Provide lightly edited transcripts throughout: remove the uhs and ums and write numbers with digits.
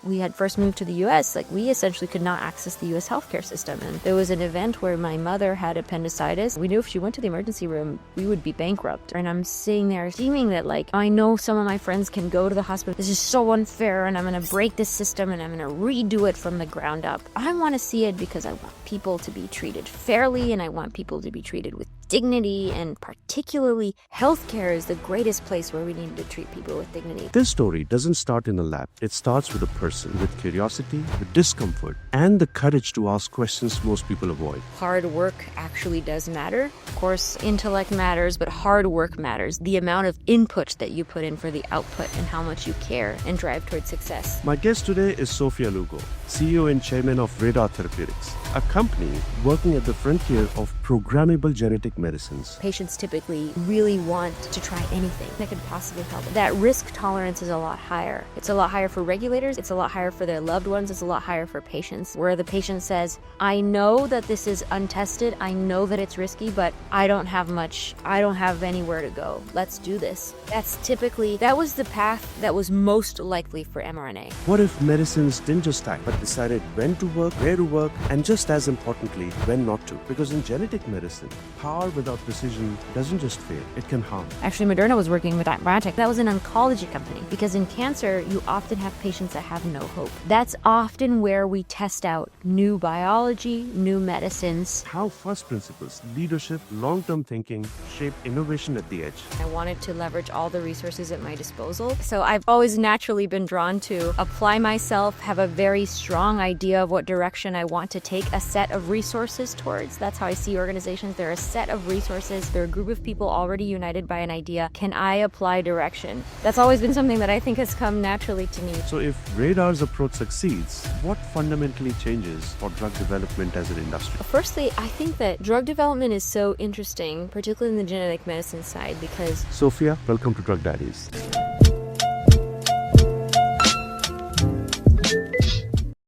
we had first moved to the US, like we essentially could not access the US healthcare system. And there was an event where my mother had appendicitis. We knew if she went to the emergency room, we would be bankrupt. And I'm sitting there steaming that like, I know some of my friends can go to the hospital. This is so unfair and I'm going to break this system and I'm going to redo it from the ground up. I want to see it because I want people to be treated fairly and I want people to be treated with dignity, and particularly healthcare is the greatest place where we need to treat people with dignity. This story doesn't start in a lab. It starts with a person with curiosity, with discomfort, and the courage to ask questions most people avoid. Hard work actually does matter. Of course, intellect matters, but hard work matters. The amount of input that you put in for the output and how much you care and drive towards success. My guest today is Sophia Lugo, CEO and chairman of Radar Therapeutics, a company working at the frontier of programmable genetic medicines. Patients typically really want to try anything that could possibly help. That risk tolerance is a lot higher. It's a lot higher for regulators, it's a lot higher for their loved ones, it's a lot higher for patients, where the patient says, I know that this is untested, I know that it's risky, but I don't have anywhere to go. Let's do this. That was the path that was most likely for mRNA. What if medicines didn't just act, but decided when to work, where to work, and just as importantly, when not to? Because in genetic medicine, power without precision doesn't just fail, it can harm. Actually, Moderna was working with biotech. That was an oncology company, because in cancer, you often have patients that have no hope. That's often where we test out new biology, new medicines. How first principles, leadership, long-term thinking shape innovation at the edge. I wanted to leverage all the resources at my disposal. So I've always naturally been drawn to apply myself, have a very strong idea of what direction I want to take a set of resources towards. That's how I see organizations. They're a set of resources. They're a group of people already united by an idea. Can I apply direction? That's always been something that I think has come naturally to me. So if Radar's approach succeeds, what fundamentally changes for drug development as an industry? Firstly, I think that drug development is so interesting, particularly in the genetic medicine side, because... Sophia, welcome to Drug Diaries.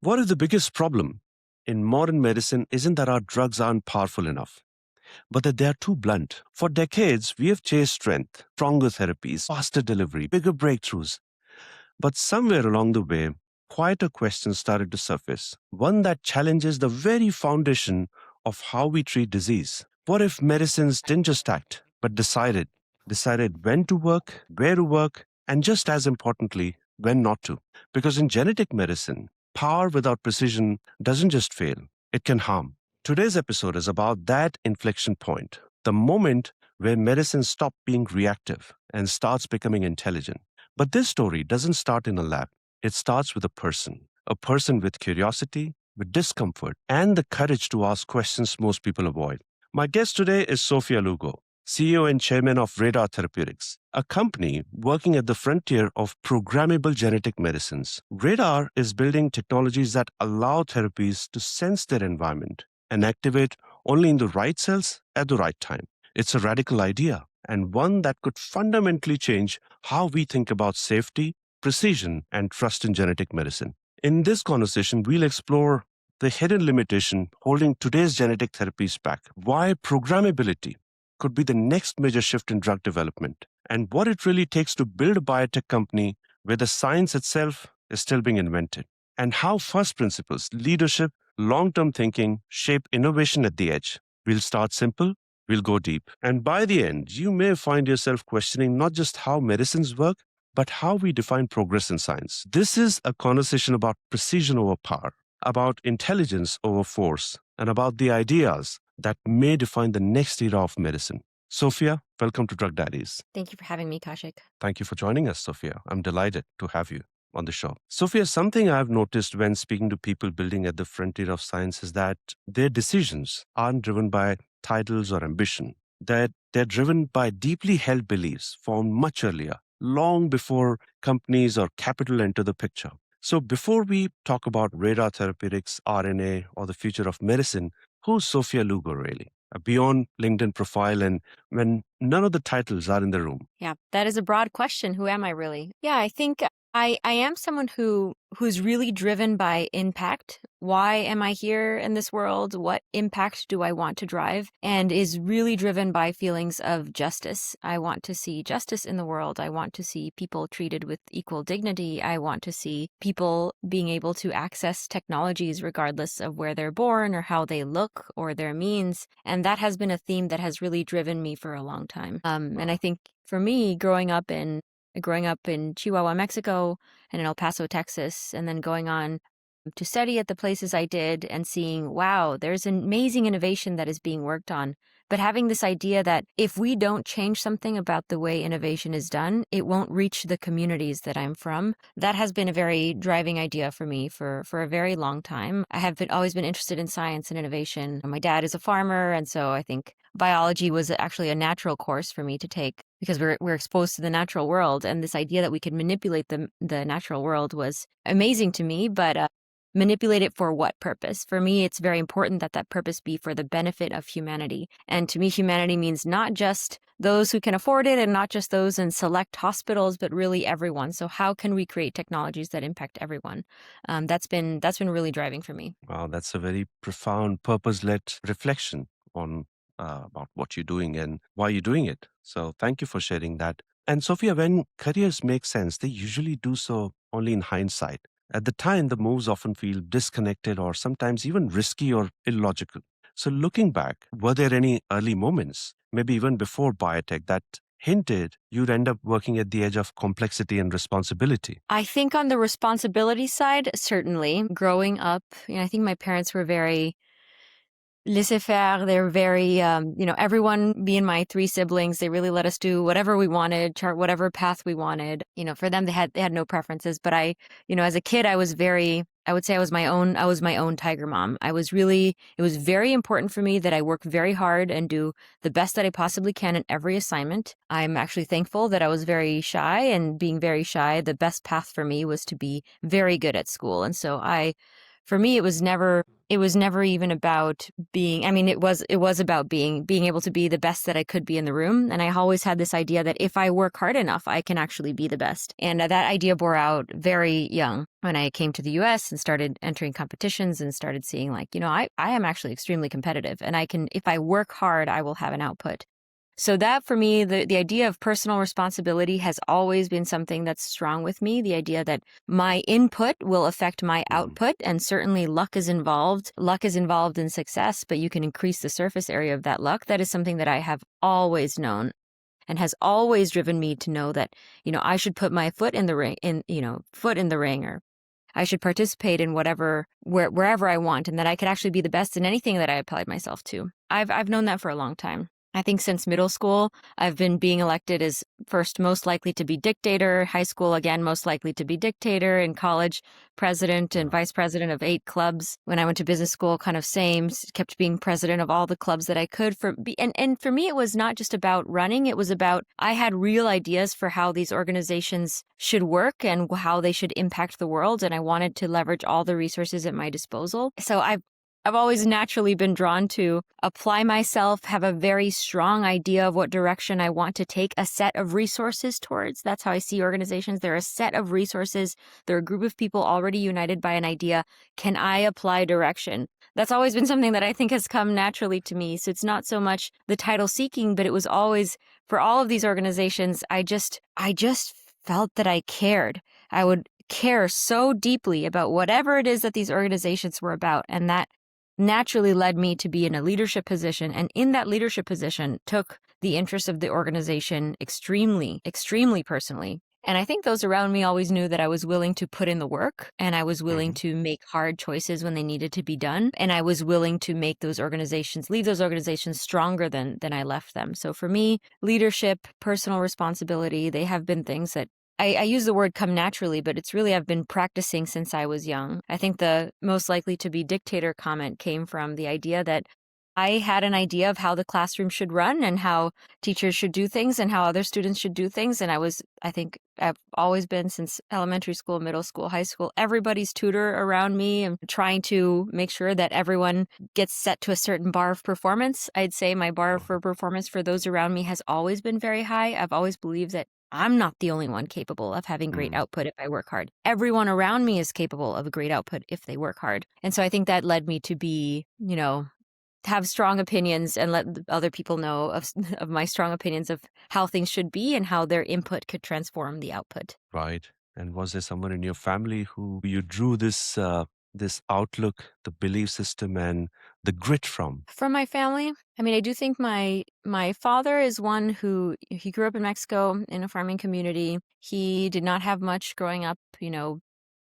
What is the biggest problem in modern medicine isn't that our drugs aren't powerful enough, but that they are too blunt. For decades, we have chased strength, stronger therapies, faster delivery, bigger breakthroughs. But somewhere along the way, quieter questions started to surface, one that challenges the very foundation of how we treat disease. What if medicines didn't just act, but decided when to work, where to work, and just as importantly, when not to? Because in genetic medicine, power without precision doesn't just fail, it can harm. Today's episode is about that inflection point, the moment where medicine stops being reactive and starts becoming intelligent. But this story doesn't start in a lab. It starts with a person with curiosity, with discomfort, and the courage to ask questions most people avoid. My guest today is Sophia Lugo, CEO and chairman of Radar Therapeutics, a company working at the frontier of programmable genetic medicines. Radar is building technologies that allow therapies to sense their environment and activate only in the right cells at the right time. It's a radical idea, and one that could fundamentally change how we think about safety, precision, and trust in genetic medicine. In this conversation, we'll explore the hidden limitation holding today's genetic therapies back, why programmability could be the next major shift in drug development, and what it really takes to build a biotech company where the science itself is still being invented, and how first principles, leadership, long-term thinking shape innovation at the edge. We'll start simple, we'll go deep, and by the end, you may find yourself questioning not just how medicines work, but how we define progress in science. This is a conversation about precision over power, about intelligence over force, and about the ideas that may define the next era of medicine. Sophia, welcome to Drug Diaries. Thank you for having me, Kaushik. Thank you for joining us, Sophia. I'm delighted to have you on the show. Sophia, something I've noticed when speaking to people building at the frontier of science is that their decisions aren't driven by titles or ambition, that they're driven by deeply held beliefs formed much earlier, long before companies or capital enter the picture. So before we talk about Radar Therapeutics, RNA, or the future of medicine, who's Sophia Lugo really? Beyond LinkedIn profile and when none of the titles are in the room. Yeah, that is a broad question. Who am I really? Yeah, I think I am someone who's really driven by impact. Why am I here in this world? What impact do I want to drive? And is really driven by feelings of justice. I want to see justice in the world. I want to see people treated with equal dignity. I want to see people being able to access technologies regardless of where they're born or how they look or their means. And that has been a theme that has really driven me for a long time. And I think for me, growing up in Chihuahua, Mexico, and in El Paso, Texas, and then going on to study at the places I did and seeing, wow, there's amazing innovation that is being worked on. But having this idea that if we don't change something about the way innovation is done, it won't reach the communities that I'm from. That has been a very driving idea for me for a very long time. I have always been interested in science and innovation. My dad is a farmer, and so I think biology was actually a natural course for me to take because we're exposed to the natural world. And this idea that we could manipulate the natural world was amazing to me, but manipulate it for what purpose? For me, it's very important that that purpose be for the benefit of humanity. And to me, humanity means not just those who can afford it and not just those in select hospitals, but really everyone. So how can we create technologies that impact everyone? That's been really driving for me. Wow, that's a very profound, purpose-led reflection on about what you're doing and why you're doing it. So thank you for sharing that. And Sophia, when careers make sense, they usually do so only in hindsight. At the time, the moves often feel disconnected or sometimes even risky or illogical. So looking back, were there any early moments, maybe even before biotech, that hinted you'd end up working at the edge of complexity and responsibility? I think on the responsibility side, certainly. Growing up, I think my parents were very laissez-faire. They're very, everyone, me and my three siblings, they really let us do whatever we wanted, chart whatever path we wanted. For them, they had no preferences. But as a kid, I would say I was my own tiger mom. It was very important for me that I work very hard and do the best that I possibly can in every assignment. I'm actually thankful that I was very shy, and being very shy, the best path for me was to be very good at school. And so for me, it was never even about being, it was about being able to be the best that I could be in the room. And I always had this idea that if I work hard enough, I can actually be the best. And that idea bore out very young when I came to the US and started entering competitions and started seeing I am actually extremely competitive, and if I work hard, I will have an output. So that for me, the idea of personal responsibility has always been something that's strong with me. The idea that my input will affect my output, and certainly luck is involved. Luck is involved in success, but you can increase the surface area of that luck. That is something that I have always known and has always driven me to know that, I should put my foot in the ring, or I should participate in wherever I want, and that I could actually be the best in anything that I applied myself to. I've known that for a long time. I think since middle school, I've been being elected as first most likely to be dictator, high school, again, most likely to be dictator, in college, president and vice president of 8 clubs. When I went to business school, kind of same, kept being president of all the clubs that I could. And for me, it was not just about running. It was about, I had real ideas for how these organizations should work and how they should impact the world. And I wanted to leverage all the resources at my disposal. So I've always naturally been drawn to apply myself, have a very strong idea of what direction I want to take a set of resources towards. That's how I see organizations. They're a set of resources. They're a group of people already united by an idea. Can I apply direction? That's always been something that I think has come naturally to me. So it's not so much the title seeking, but it was always, for all of these organizations, I just felt that I cared. I would care so deeply about whatever it is that these organizations were about. And that naturally led me to be in a leadership position, and in that leadership position took the interests of the organization extremely, extremely personally. And I think those around me always knew that I was willing to put in the work, and I was willing to make hard choices when they needed to be done, and I was willing to make leave those organizations stronger than I left them. So for me, leadership, personal responsibility, they have been things that I use the word come naturally, but it's really I've been practicing since I was young. I think the most likely to be dictator comment came from the idea that I had an idea of how the classroom should run and how teachers should do things and how other students should do things. And I think I've always been, since elementary school, middle school, high school, everybody's tutor around me. I'm trying to make sure that everyone gets set to a certain bar of performance. I'd say my bar for performance for those around me has always been very high. I've always believed that I'm not the only one capable of having great output if I work hard. Everyone around me is capable of a great output if they work hard. And so I think that led me to be, have strong opinions and let other people know of my strong opinions of how things should be and how their input could transform the output. Right. And was there someone in your family who you drew this outlook, the belief system, and the grit from? From my family, I mean, I do think my father is one who he grew up in Mexico in a farming community. He did not have much growing up,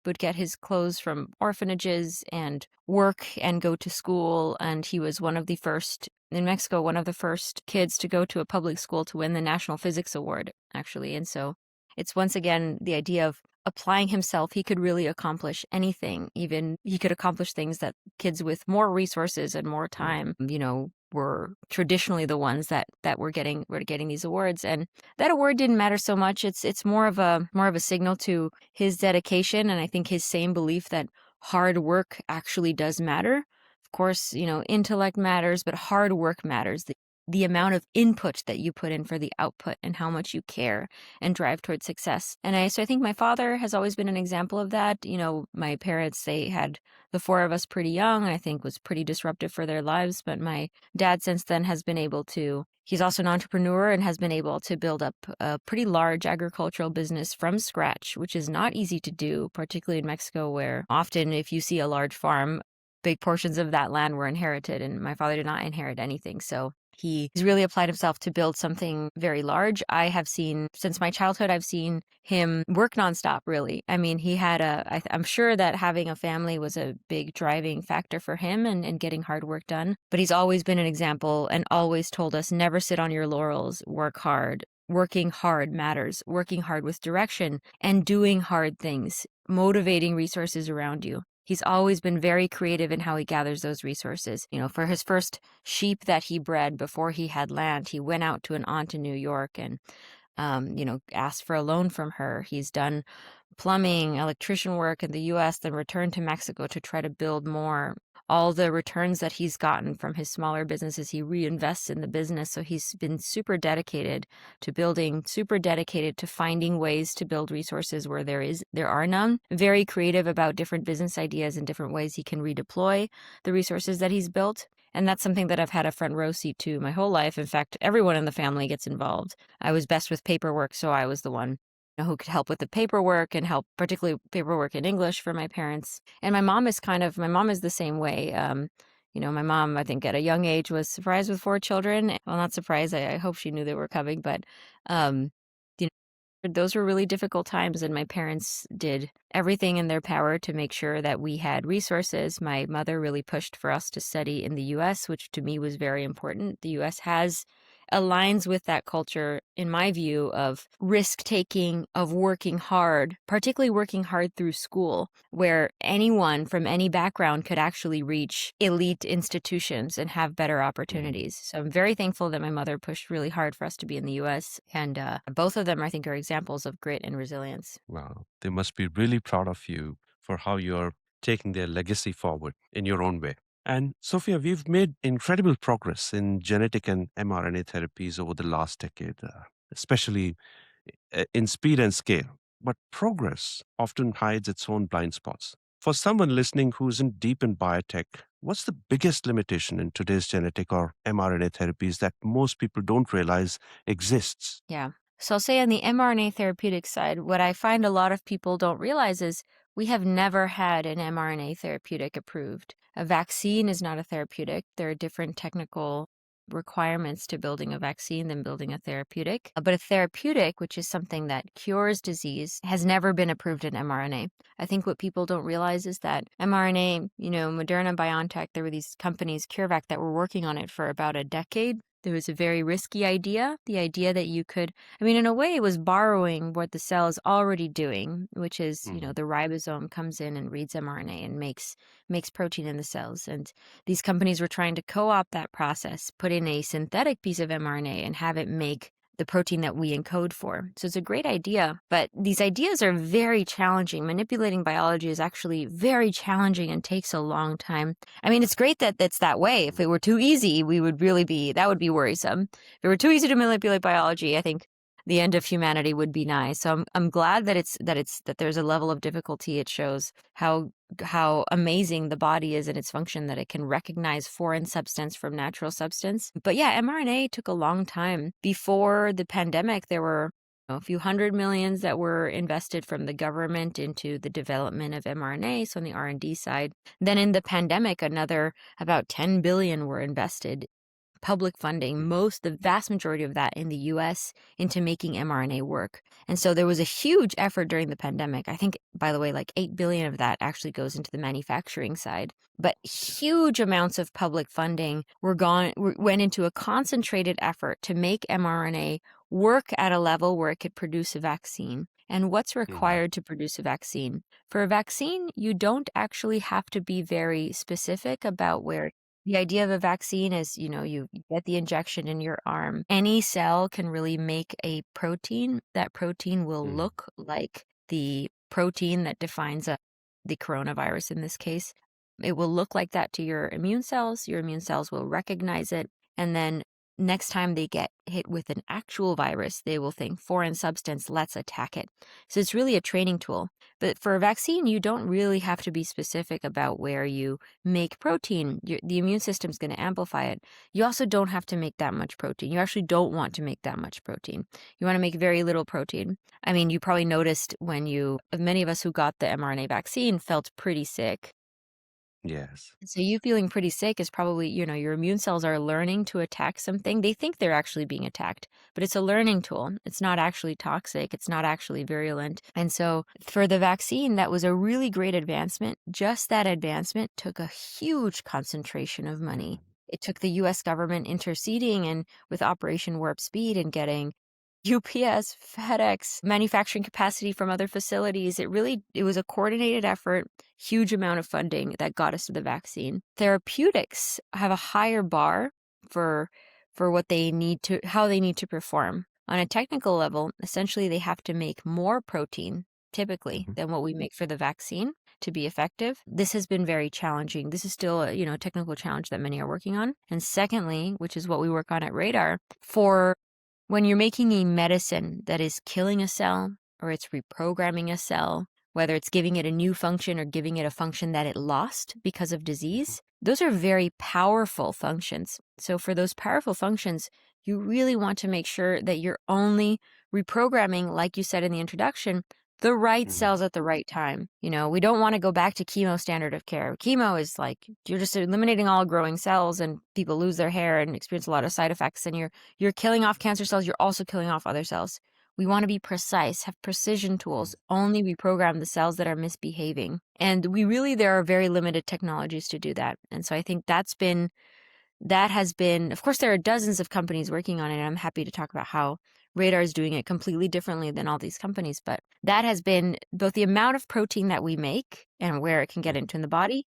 would get his clothes from orphanages and work and go to school. And he was one of the first in Mexico, one of the first kids to go to a public school to win the National Physics Award, actually. And so it's once again the idea of applying himself. He could really accomplish anything. Even he could accomplish things that kids with more resources and more time, were traditionally the ones that were getting these awards. And that award didn't matter so much. It's more of a signal to his dedication, and I think his same belief that hard work actually does matter. Of course, intellect matters, but hard work matters. The amount of input that you put in for the output and how much you care and drive towards success. And so I think my father has always been an example of that. My parents, they had the four of us pretty young, I think was pretty disruptive for their lives. But my dad since then has been able to, he's also an entrepreneur and has been able to build up a pretty large agricultural business from scratch, which is not easy to do, particularly in Mexico, where often if you see a large farm, big portions of that land were inherited, and my father did not inherit anything. So he's really applied himself to build something very large. I have seen, since my childhood, I've seen him work nonstop, really. I mean, he had I'm sure that having a family was a big driving factor for him and getting hard work done. But he's always been an example and always told us, never sit on your laurels, work hard. Working hard matters, working hard with direction and doing hard things, motivating resources around you. He's always been very creative in how he gathers those resources. For his first sheep that he bred before he had land, he went out to an aunt in New York and, asked for a loan from her. He's done plumbing, electrician work in the U.S., then returned to Mexico to try to build more. All the returns that he's gotten from his smaller businesses, he reinvests in the business. So he's been super dedicated to building, super dedicated to finding ways to build resources where there are none. Very creative about different business ideas and different ways he can redeploy the resources that he's built. And that's something that I've had a front row seat to my whole life. In fact, everyone in the family gets involved. I was best with paperwork, so I was the one who could help with the paperwork and help, particularly paperwork in English for my parents. And my mom is the same way. My mom, I think at a young age was surprised with 4 children. Well, not surprised. I hope she knew they were coming, but, those were really difficult times, and my parents did everything in their power to make sure that we had resources. My mother really pushed for us to study in the U.S., which to me was very important. The U.S. aligns with that culture, in my view, of risk-taking, of working hard, particularly working hard through school, where anyone from any background could actually reach elite institutions and have better opportunities. So I'm very thankful that my mother pushed really hard for us to be in the U.S., and both of them, I think, are examples of grit and resilience. Wow. They must be really proud of you for how you're taking their legacy forward in your own way. And Sophia, we've made incredible progress in genetic and mRNA therapies over the last decade, especially in speed and scale. But progress often hides its own blind spots. For someone listening who isn't deep in biotech, what's the biggest limitation in today's genetic or mRNA therapies that most people don't realize exists? Yeah. So I'll say on the mRNA therapeutic side, what I find a lot of people don't realize is we have never had an mRNA therapeutic approved. A vaccine is not a therapeutic. There are different technical requirements to building a vaccine than building a therapeutic. But a therapeutic, which is something that cures disease, has never been approved in mRNA. I think what people don't realize is that mRNA, Moderna, BioNTech, there were these companies, CureVac, that were working on it for about a decade. There was a very risky idea, the idea that you could, in a way, it was borrowing what the cell is already doing, which is, the ribosome comes in and reads mRNA and makes protein in the cells. And these companies were trying to co-opt that process, put in a synthetic piece of mRNA and have it make the protein that we encode for. So it's a great idea, but these ideas are very challenging. Manipulating biology is actually very challenging and takes a long time. It's great that it's that way. If it were too easy, that would be worrisome. If it were too easy to manipulate biology, I think the end of humanity would be nigh. So I'm glad that that there's a level of difficulty. It shows how amazing the body is in its function, that it can recognize foreign substance from natural substance. But yeah, mRNA took a long time. Before the pandemic, there were a few hundred millions that were invested from the government into the development of mRNA, so on the R&D side. Then in the pandemic, another about 10 billion were invested, public funding, the vast majority of that in the US, into making mRNA work. And so there was a huge effort during the pandemic. I think, by the way, like 8 billion of that actually goes into the manufacturing side. But huge amounts of public funding went into a concentrated effort to make mRNA work at a level where it could produce a vaccine. And what's required to produce a vaccine? For a vaccine, you don't actually have to be very specific about where. The idea of a vaccine is, you get the injection in your arm. Any cell can really make a protein. That protein will look like the protein that defines the coronavirus in this case. It will look like that to your immune cells. Your immune cells will recognize it. And then next time they get hit with an actual virus, they will think foreign substance, let's attack it. So it's really a training tool. But for a vaccine, you don't really have to be specific about where you make protein. The immune system is going to amplify it. You also don't have to make that much protein. You actually don't want to make that much protein. You want to make very little protein. I mean, you probably noticed many of us who got the mRNA vaccine felt pretty sick. Yes. So you feeling pretty sick is probably, your immune cells are learning to attack something. They think they're actually being attacked, but it's a learning tool. It's not actually toxic. It's not actually virulent. And so for the vaccine, that was a really great advancement. Just that advancement took a huge concentration of money. It took the US government interceding and with Operation Warp Speed and getting UPS, FedEx, manufacturing capacity from other facilities. It was a coordinated effort, huge amount of funding that got us to the vaccine. Therapeutics have a higher bar for how they need to perform. On a technical level, essentially they have to make more protein, typically, than what we make for the vaccine to be effective. This has been very challenging. This is still a technical challenge that many are working on. And secondly, which is what we work on at Radar, when you're making a medicine that is killing a cell or it's reprogramming a cell, whether it's giving it a new function or giving it a function that it lost because of disease, those are very powerful functions. So for those powerful functions, you really want to make sure that you're only reprogramming, like you said in the introduction, the right cells at the right time. We don't want to go back to chemo standard of care. Chemo is like, you're just eliminating all growing cells and people lose their hair and experience a lot of side effects. And you're killing off cancer cells. You're also killing off other cells. We want to be precise, have precision tools, only reprogram the cells that are misbehaving. And there are very limited technologies to do that. And so I think that has been, of course, there are dozens of companies working on it. And I'm happy to talk about how Radar is doing it completely differently than all these companies. But that has been both the amount of protein that we make and where it can get into the body,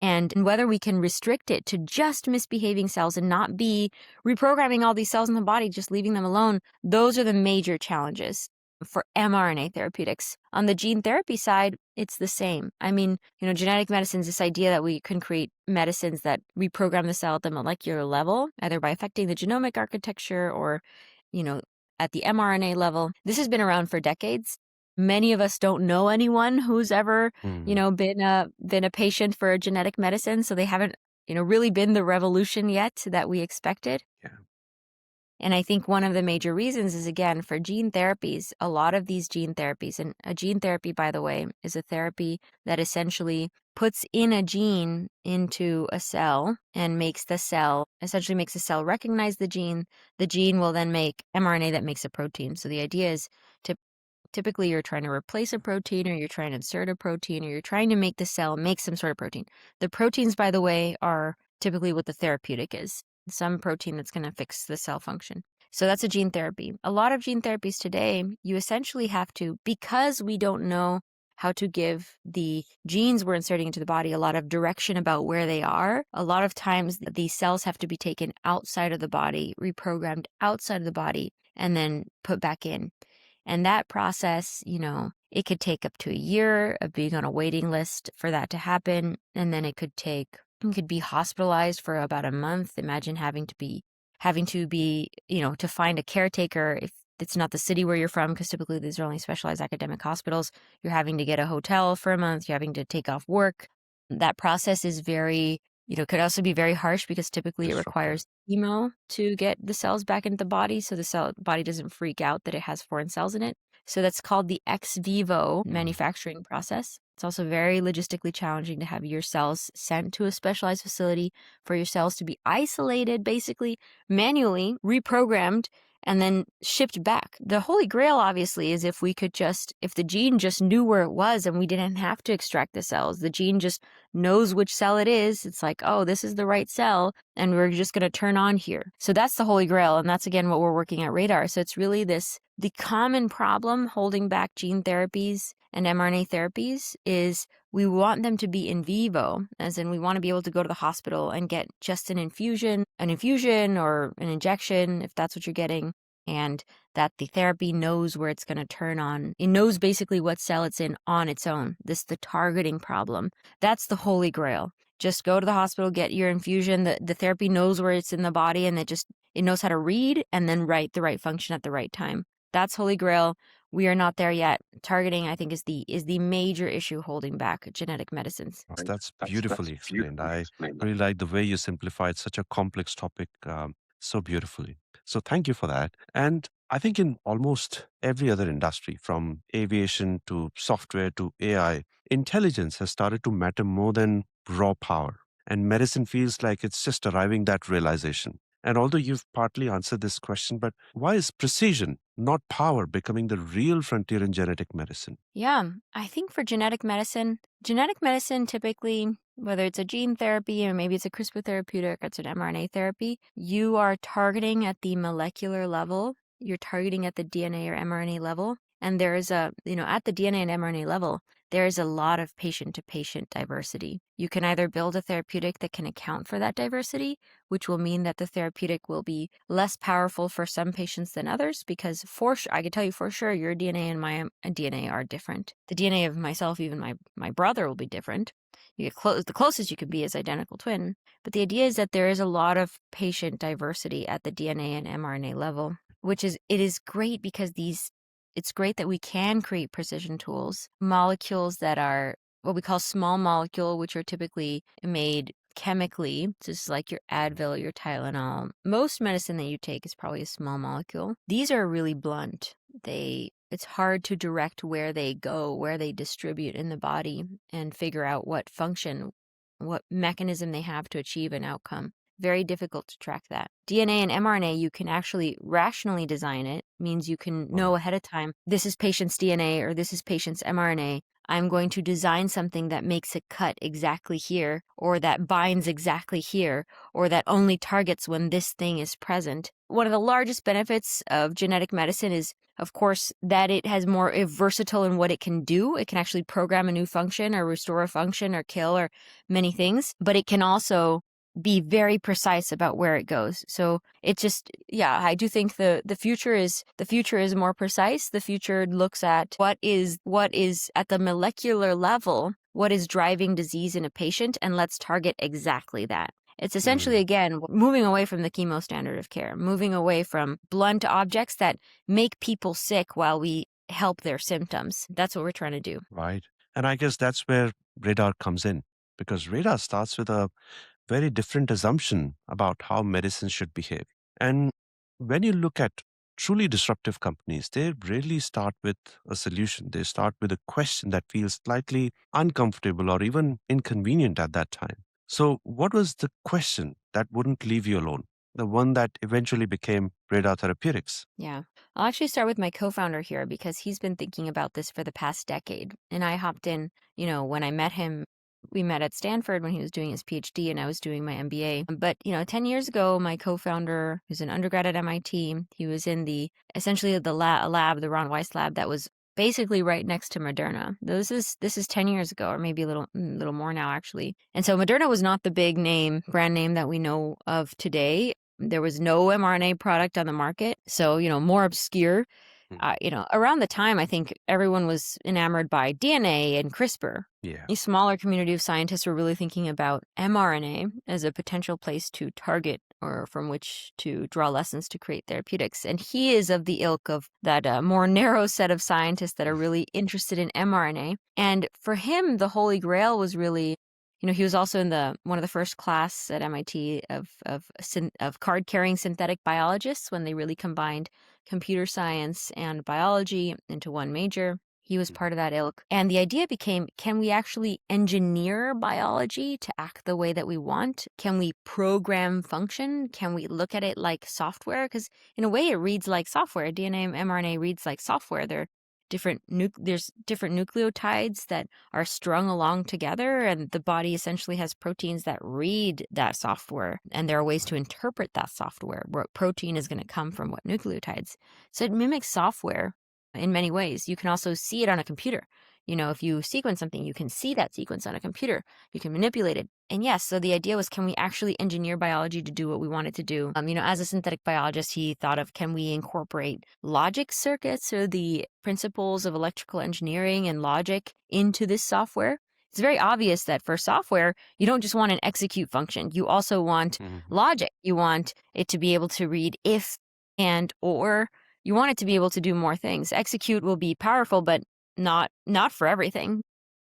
and whether we can restrict it to just misbehaving cells and not be reprogramming all these cells in the body, just leaving them alone. Those are the major challenges for mRNA therapeutics. On the gene therapy side, it's the same. I mean, genetic medicine is this idea that we can create medicines that reprogram the cell at the molecular level, either by affecting the genomic architecture or, at the mRNA level. This has been around for decades. Many of us don't know anyone who's ever, been a patient for a genetic medicine, so they haven't, really been the revolution yet that we expected. Yeah. And I think one of the major reasons is, again, for gene therapies, a lot of these gene therapies, and a gene therapy, by the way, is a therapy that essentially puts in a gene into a cell and makes the cell recognize the gene. The gene will then make mRNA that makes a protein. So the idea is typically you're trying to replace a protein, or you're trying to insert a protein, or you're trying to make the cell make some sort of protein. The proteins, by the way, are typically what the therapeutic is. Some protein that's going to fix the cell function. So that's a gene therapy. A lot of gene therapies today, you essentially have to, because we don't know how to give the genes we're inserting into the body a lot of direction about where they are, a lot of times these cells have to be taken outside of the body, reprogrammed outside of the body, and then put back in. And that process, it could take up to a year of being on a waiting list for that to happen. And then it could be hospitalized for about a month. Imagine having to be, to find a caretaker it's not the city where you're from, because typically these are only specialized academic hospitals. You're having to get a hotel for a month. You're having to take off work. That process is very, could also be very harsh, because typically it Disruptive. requires chemo to get the cells back into the body, so the body doesn't freak out that it has foreign cells in it. So that's called the ex vivo manufacturing process. It's also very logistically challenging to have your cells sent to a specialized facility, for your cells to be isolated, basically manually reprogrammed, and then shipped back. The holy grail, obviously, is if the gene just knew where it was and we didn't have to extract the cells. The gene just knows which cell it is. It's like, oh, this is the right cell, and we're just going to turn on here. So that's the holy grail, and that's, again, what we're working at Radar. So it's really the common problem holding back gene therapies and mRNA therapies is we want them to be in vivo, as in we want to be able to go to the hospital and get just an infusion or an injection, if that's what you're getting, and that the therapy knows where it's going to turn on. It knows basically what cell it's in on its own. This is the targeting problem. That's the holy grail. Just go to the hospital, get your infusion. The therapy knows where it's in the body, and it knows how to read and then write the right function at the right time. That's holy grail. We are not there yet. Targeting, I think, is the major issue holding back genetic medicines. That's beautifully explained. I really like the way you simplified such a complex topic so beautifully. So thank you for that. And I think in almost every other industry, from aviation to software to AI, intelligence has started to matter more than raw power. And medicine feels like it's just arriving that realization. And although you've partly answered this question, but why is precision, not power, becoming the real frontier in genetic medicine? Yeah, I think for genetic medicine typically, whether it's a gene therapy or maybe it's a CRISPR therapeutic or it's an mRNA therapy, you are targeting at the molecular level. You're targeting at the DNA or mRNA level. And there is at the DNA and mRNA level, there is a lot of patient-to-patient diversity. You can either build a therapeutic that can account for that diversity, which will mean that the therapeutic will be less powerful for some patients than others, because I can tell you for sure your DNA and my DNA are different. The DNA of myself, even my brother, will be different. You get the closest you could be is identical twin. But the idea is that there is a lot of patient diversity at the DNA and mRNA level, it is great because it's great that we can create precision tools, molecules that are what we call small molecule, which are typically made chemically, just like your Advil, your Tylenol. Most medicine that you take is probably a small molecule. These are really blunt. It's hard to direct where they go, where they distribute in the body, and figure out what function, what mechanism they have to achieve an outcome. Very difficult to track that. DNA and mRNA, you can actually rationally design it, means you can know ahead of time, this is patient's DNA or this is patient's mRNA. I'm going to design something that makes it cut exactly here, or that binds exactly here, or that only targets when this thing is present. One of the largest benefits of genetic medicine is, of course, that it has more versatile in what it can do. It can actually program a new function or restore a function or kill or many things, but it can also be very precise about where it goes. So it just, I do think the future is more precise. The future looks at what is at the molecular level, what is driving disease in a patient, and let's target exactly that. It's essentially, again, moving away from the chemo standard of care, moving away from blunt objects that make people sick while we help their symptoms. That's what we're trying to do. Right. And I guess that's where Radar comes in, because Radar starts with a very different assumption about how medicine should behave. And when you look at truly disruptive companies, they rarely start with a solution. They start with a question that feels slightly uncomfortable or even inconvenient at that time. So, what was the question that wouldn't leave you alone? The one that eventually became Radar Therapeutics. Yeah. I'll actually start with my co-founder here, because he's been thinking about this for the past decade. And I hopped in, when I met him, we met at Stanford when he was doing his PhD and I was doing my MBA. But, 10 years ago, my co-founder, who's an undergrad at MIT, he was in the lab, the Ron Weiss lab that was basically right next to Moderna. This is 10 years ago, or maybe a little more now, actually. And so Moderna was not the big brand name that we know of today. There was no mRNA product on the market, so, more obscure. Around the time, I think everyone was enamored by DNA and CRISPR. Yeah. A smaller community of scientists were really thinking about mRNA as a potential place to target or from which to draw lessons to create therapeutics. And he is of the ilk of that more narrow set of scientists that are really interested in mRNA. And for him, the holy grail was really, he was also in one of the first class at MIT of card-carrying synthetic biologists when they really combined computer science and biology into one major. He was part of that ilk. And the idea became, can we actually engineer biology to act the way that we want? Can we program function? Can we look at it like software? Because in a way, it reads like software. DNA and mRNA reads like software. There's different nucleotides that are strung along together, and the body essentially has proteins that read that software, and there are ways to interpret that software. What protein is going to come from what nucleotides. So it mimics software in many ways. You can also see it on a computer. If you sequence something, you can see that sequence on a computer. You can manipulate it. And yes, so the idea was, can we actually engineer biology to do what we want it to do? As a synthetic biologist, he thought of, can we incorporate logic circuits or the principles of electrical engineering and logic into this software? It's very obvious that for software, you don't just want an execute function. You also want logic. You want it to be able to read if and or. You want it to be able to do more things. Execute will be powerful, but not for everything.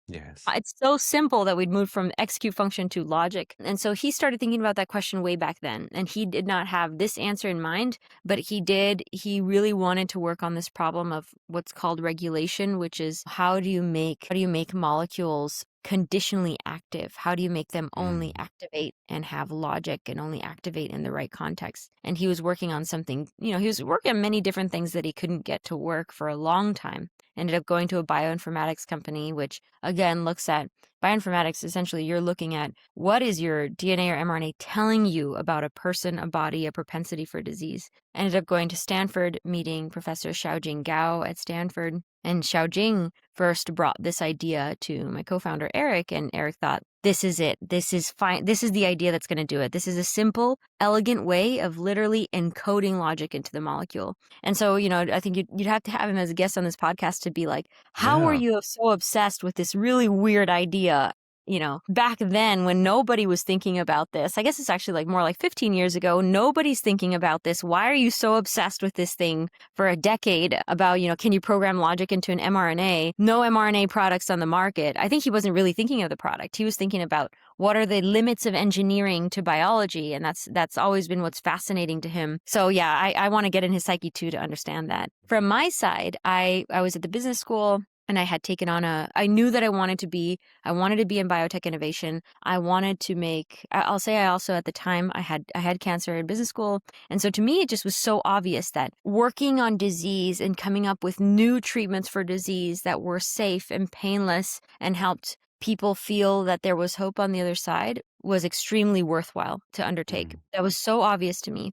Yes. It's so simple that we'd moved from execute function to logic. And so he started thinking about that question way back then. And he did not have this answer in mind, but he really wanted to work on this problem of what's called regulation, which is how do you make molecules conditionally active? How do you make them only activate and have logic and only activate in the right context? And he was working on something, he was working on many different things that he couldn't get to work for a long time. Ended up going to a bioinformatics company, which again looks at bioinformatics. Essentially, you're looking at what is your DNA or mRNA telling you about a person, a body, a propensity for disease. Ended up going to Stanford, meeting Professor Xiaojing Gao at Stanford. And Xiaojing first brought this idea to my co-founder, Eric, and Eric thought, this is it. This is fine. This is the idea that's going to do it. This is a simple, elegant way of literally encoding logic into the molecule. And so, I think you'd have to have him as a guest on this podcast to be like, how were you so obsessed with this really weird idea? Back then when nobody was thinking about this, I guess it's actually more like 15 years ago, nobody's thinking about this. Why are you so obsessed with this thing for a decade about, can you program logic into an mRNA? No mRNA products on the market. I think he wasn't really thinking of the product. He was thinking about what are the limits of engineering to biology. And that's always been what's fascinating to him. So yeah, I want to get in his psyche too to understand that. From my side, I was at the business school. And I had taken on I knew that I wanted to be in biotech innovation. I wanted to I'll say I also at the time I had cancer in business school. And so to me, it just was so obvious that working on disease and coming up with new treatments for disease that were safe and painless and helped people feel that there was hope on the other side was extremely worthwhile to undertake. That was so obvious to me.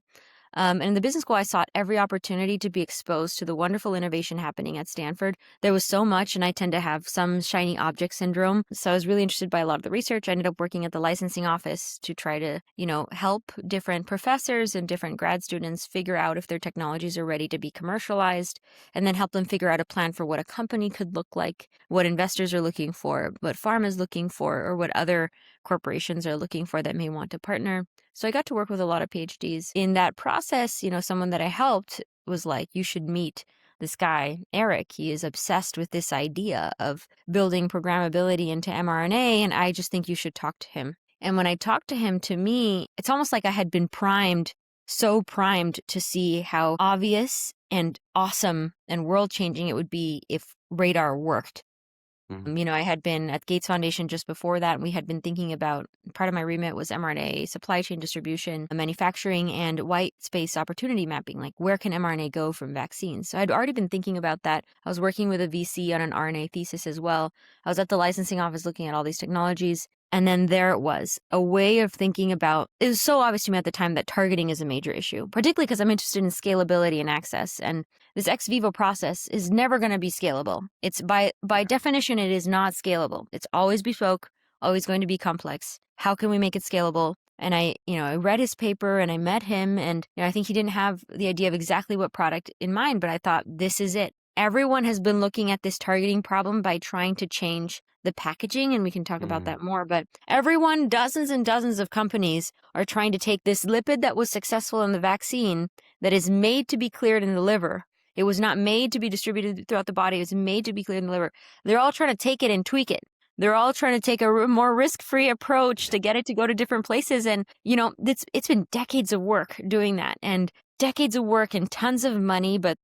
And in the business school, I sought every opportunity to be exposed to the wonderful innovation happening at Stanford. There was so much, and I tend to have some shiny object syndrome. So I was really interested by a lot of the research. I ended up working at the licensing office to try to, help different professors and different grad students figure out if their technologies are ready to be commercialized, and then help them figure out a plan for what a company could look like, what investors are looking for, what pharma is looking for, or what other corporations are looking for that may want to partner. So I got to work with a lot of PhDs. In that process, someone that I helped was like, you should meet this guy, Eric. He is obsessed with this idea of building programmability into mRNA, and I just think you should talk to him. And when I talked to him, to me, it's almost like I had been so primed to see how obvious and awesome and world-changing it would be if Radar worked. I had been at Gates Foundation just before that, and we had been thinking about, part of my remit was mRNA supply chain distribution, manufacturing, and white space opportunity mapping, like where can mRNA go from vaccines? So I'd already been thinking about that. I was working with a VC on an RNA thesis as well. I was at the licensing office looking at all these technologies. And then there it was, a way of thinking about, it was so obvious to me at the time that targeting is a major issue, particularly because I'm interested in scalability and access. And this ex vivo process is never going to be scalable. It's by definition, it is not scalable. It's always bespoke, always going to be complex. How can we make it scalable? And I read his paper and I met him, and I think he didn't have the idea of exactly what product in mind, but I thought, this is it. Everyone has been looking at this targeting problem by trying to change the packaging, and we can talk about that more, but everyone, dozens and dozens of companies are trying to take this lipid that was successful in the vaccine that is made to be cleared in the liver. It was not made to be distributed throughout the body. It was made to be cleared in the liver. They're all trying to take it and tweak it. They're all trying to take a more risk-free approach to get it to go to different places. And, it's been decades of work doing that, and decades of work and tons of money. But,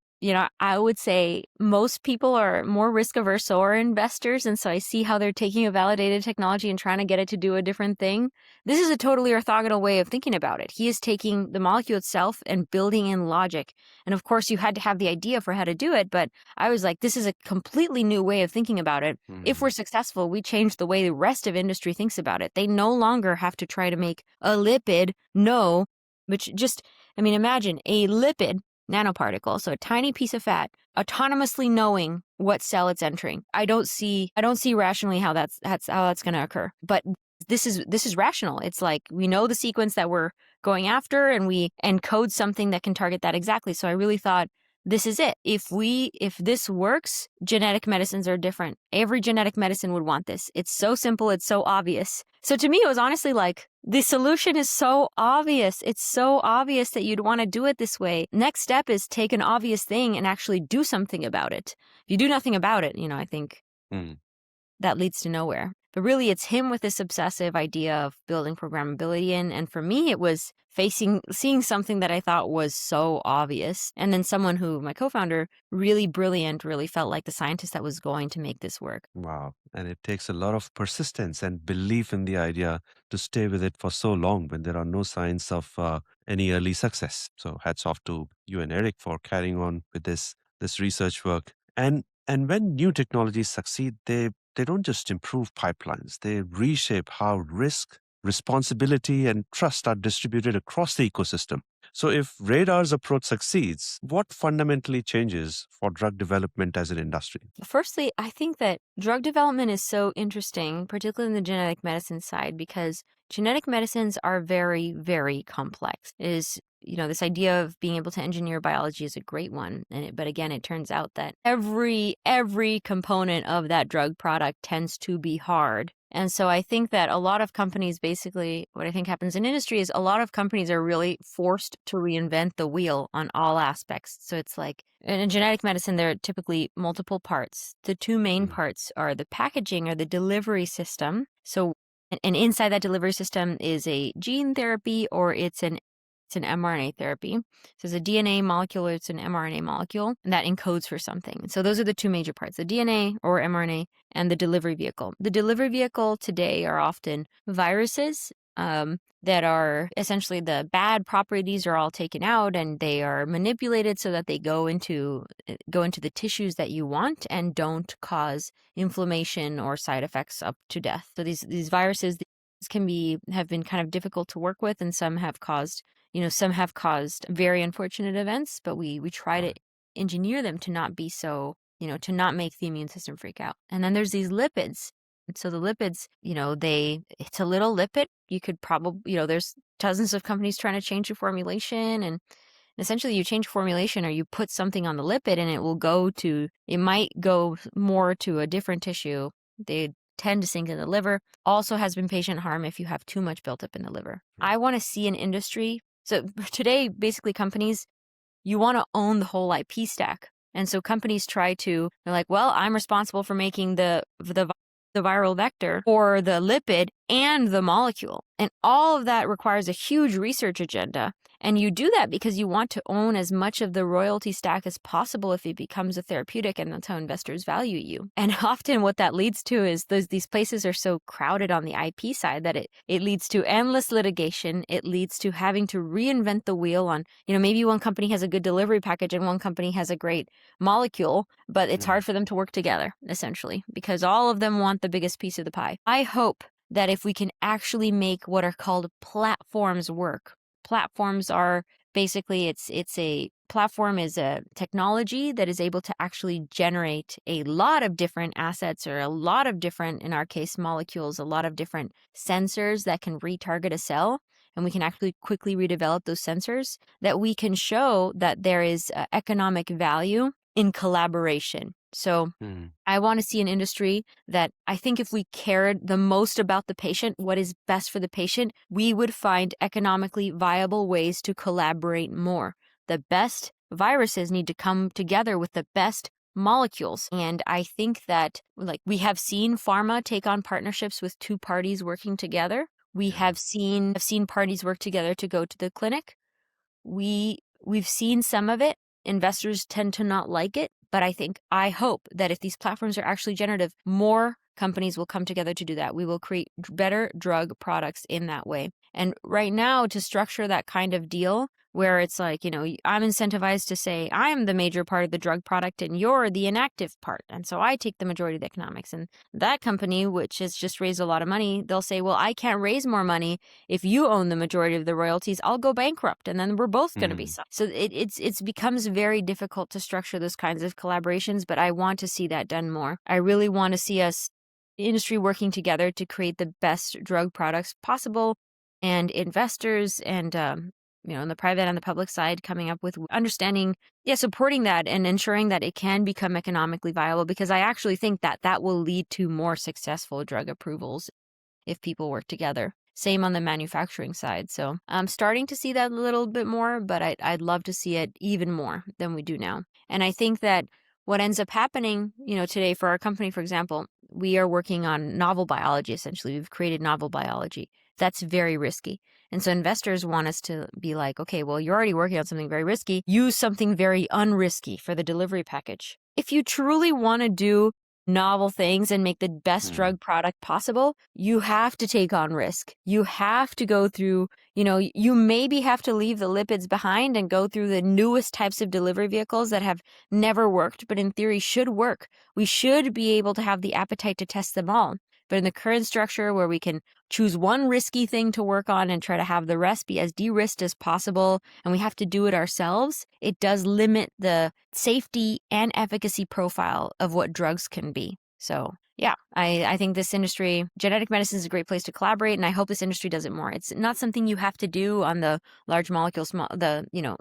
I would say most people are more risk-averse, so are investors. And so I see how they're taking a validated technology and trying to get it to do a different thing. This is a totally orthogonal way of thinking about it. He is taking the molecule itself and building in logic. And of course, you had to have the idea for how to do it. But I was like, this is a completely new way of thinking about it. If we're successful, we change the way the rest of industry thinks about it. They no longer have to try to make a lipid imagine a lipid nanoparticle, so a tiny piece of fat, autonomously knowing what cell it's entering. I don't see rationally how that's going to occur. But this is rational. It's like we know the sequence that we're going after, and we encode something that can target that exactly. So I really thought, this is it. If this works, genetic medicines are different. Every genetic medicine would want this. It's so simple. It's so obvious. So to me, it was honestly like, the solution is so obvious. It's so obvious that you'd want to do it this way. Next step is take an obvious thing and actually do something about it. If you do nothing about it, I think that leads to nowhere. But really, it's him with this obsessive idea of building programmability in. And for me, it was seeing something that I thought was so obvious. And then someone who, my co-founder, really brilliant, really felt like the scientist that was going to make this work. Wow. And it takes a lot of persistence and belief in the idea to stay with it for so long when there are no signs of any early success. So hats off to you and Eric for carrying on with this research work. And when new technologies succeed, they don't just improve pipelines, they reshape how risk, responsibility, and trust are distributed across the ecosystem. So if Radar's approach succeeds, what fundamentally changes for drug development as an industry? Firstly, I think that drug development is so interesting, particularly in the genetic medicine side, because genetic medicines are very, very complex. This idea of being able to engineer biology is a great one. But again, it turns out that every component of that drug product tends to be hard. And so I think that a lot of companies, basically, what I think happens in industry is a lot of companies are really forced to reinvent the wheel on all aspects. So it's like, in genetic medicine, there are typically multiple parts. The two main parts are the packaging or the delivery system. So, and inside that delivery system is a gene therapy, or it's an mRNA therapy. So it's a DNA molecule, or it's an mRNA molecule that encodes for something. So those are the two major parts, the DNA or mRNA and the delivery vehicle. The delivery vehicle today are often viruses that are essentially, the bad properties are all taken out and they are manipulated so that they go into the tissues that you want and don't cause inflammation or side effects up to death. So these viruses have been kind of difficult to work with, and some have caused very unfortunate events, but we try to engineer them to not be so, to not make the immune system freak out. And then there's these lipids. So the lipids, it's a little lipid. You could probably, there's dozens of companies trying to change the formulation, and essentially you change formulation, or you put something on the lipid and it might go more to a different tissue. They tend to sink in the liver. Also has been patient harm if you have too much built up in the liver. I want to see an industry. So today, basically companies, you want to own the whole IP stack. And so companies they're like, well, I'm responsible for making the viral vector or the lipid and the molecule. And all of that requires a huge research agenda. And you do that because you want to own as much of the royalty stack as possible if it becomes a therapeutic, and that's how investors value you. And often what that leads to is these places are so crowded on the IP side that it leads to endless litigation. It leads to having to reinvent the wheel on, maybe one company has a good delivery package and one company has a great molecule, but it's hard for them to work together, essentially, because all of them want the biggest piece of the pie. I hope that if we can actually make what are called platforms work. Platforms are basically, platform is a technology that is able to actually generate a lot of different assets, or a lot of different, in our case, molecules, a lot of different sensors that can retarget a cell. and we can actually quickly redevelop those sensors, that we can show that there is economic value in collaboration. So I want to see an industry that I think if we cared the most about the patient, what is best for the patient, we would find economically viable ways to collaborate more. The best viruses need to come together with the best molecules. And I think that we have seen pharma take on partnerships with two parties working together. We have seen parties work together to go to the clinic. We've seen some of it. Investors tend to not like it, but I hope that if these platforms are actually generative, more companies will come together to do that. We will create better drug products in that way. And right now, to structure that kind of deal where it's I'm incentivized to say I'm the major part of the drug product and you're the inactive part. And so I take the majority of the economics. And that company, which has just raised a lot of money, they'll say, well, I can't raise more money if you own the majority of the royalties. I'll go bankrupt and then we're both going to be sucked. So it becomes very difficult to structure those kinds of collaborations, but I want to see that done more. I really want to see us industry working together to create the best drug products possible, and investors and on the private and the public side coming up with understanding, supporting that and ensuring that it can become economically viable, because I actually think that that will lead to more successful drug approvals if people work together. Same on the manufacturing side. So I'm starting to see that a little bit more, but I'd love to see it even more than we do now. And I think that what ends up happening, today for our company, for example, we are working on novel biology, essentially. We've created novel biology. That's very risky. And so investors want us to be like, okay, well, you're already working on something very risky. Use something very unrisky for the delivery package. If you truly want to do novel things and make the best drug product possible, you have to take on risk. You have to go through, you maybe have to leave the lipids behind and go through the newest types of delivery vehicles that have never worked, but in theory should work. We should be able to have the appetite to test them all. But in the current structure where we can choose one risky thing to work on and try to have the rest be as de-risked as possible, and we have to do it ourselves, it does limit the safety and efficacy profile of what drugs can be. So yeah, I think this industry, genetic medicine, is a great place to collaborate, and I hope this industry does it more. It's not something you have to do on the large molecule,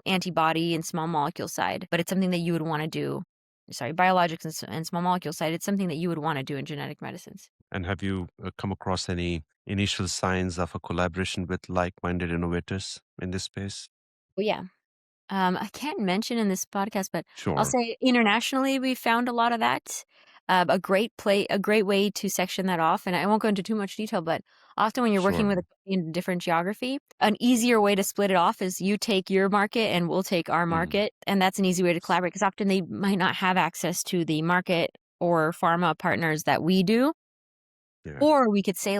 antibody and small molecule side, but it's something that you would want to do. Biologics and small molecule side, it's something that you would want to do in genetic medicines. And have you come across any initial signs of a collaboration with like-minded innovators in this space? Well, yeah. I can't mention in this podcast, but I'll Sure. say internationally we found a lot of that. A great way to section that off, and I won't go into too much detail, but often when you're working with a company in a different geography, an easier way to split it off is you take your market and we'll take our market, and that's an easy way to collaborate, because often they might not have access to the market or pharma partners that we do. Yeah. Or we could say,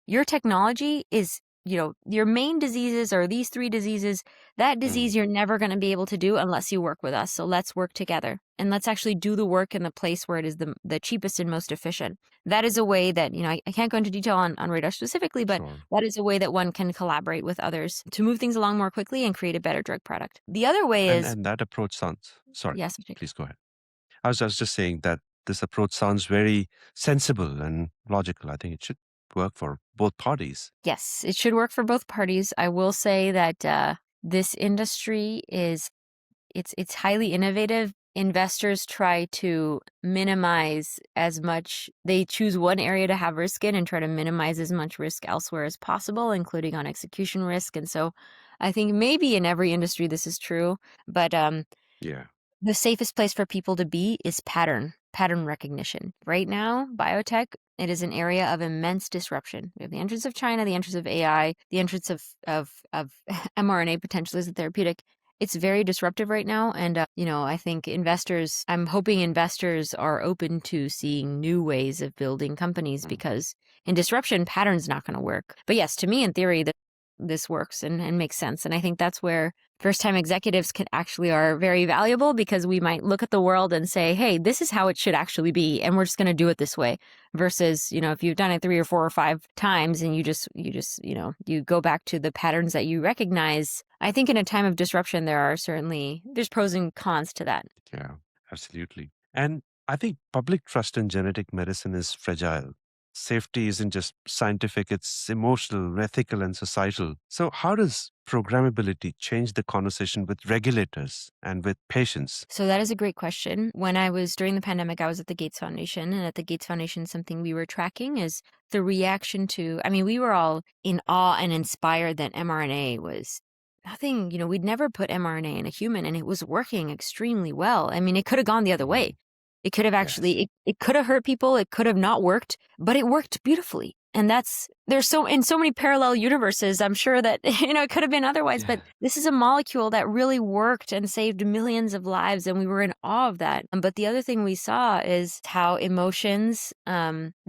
your technology is, your main diseases are these 3 diseases. That disease you're never going to be able to do unless you work with us. So let's work together and let's actually do the work in the place where it is the cheapest and most efficient. That is a way that, I can't go into detail on Radar specifically, but that is a way that one can collaborate with others to move things along more quickly and create a better drug product. The other way is... And that approach sounds... Sorry, Yes. please go ahead. I was just saying that this approach sounds very sensible and logical. I think it should work for both parties. Yes, it should work for both parties. I will say that this industry it's highly innovative. Investors try to minimize as much. They choose one area to have risk in and try to minimize as much risk elsewhere as possible, including on execution risk. And so I think maybe in every industry this is true, but the safest place for people to be is pattern recognition. Right now, biotech, it is an area of immense disruption. We have the entrance of China, the entrance of AI, the entrance of mRNA potentially as a therapeutic. It's very disruptive right now. And, I think I'm hoping investors are open to seeing new ways of building companies, because in disruption, pattern's not going to work. But yes, to me, in theory, this works and makes sense. And I think that's where first-time executives are very valuable, because we might look at the world and say, hey, this is how it should actually be, and we're just going to do it this way. Versus, if you've done it 3 or 4 or 5 times and you go back to the patterns that you recognize. I think in a time of disruption, there's pros and cons to that. Yeah, absolutely. And I think public trust in genetic medicine is fragile. Safety isn't just scientific, it's emotional, ethical, and societal. So, how does programmability change the conversation with regulators and with patients? So that is a great question. When I was during the pandemic, I was at the Gates Foundation, and at the Gates Foundation, something we were tracking is the reaction to, I mean, we were all in awe and inspired that mRNA was nothing, we'd never put mRNA in a human and it was working extremely well. I mean, it could have gone the other way. It could have actually, it could have hurt people. It could have not worked, but it worked beautifully. And there's in so many parallel universes, I'm sure that, it could have been otherwise, but this is a molecule that really worked and saved millions of lives. And we were in awe of that. But the other thing we saw is how emotions,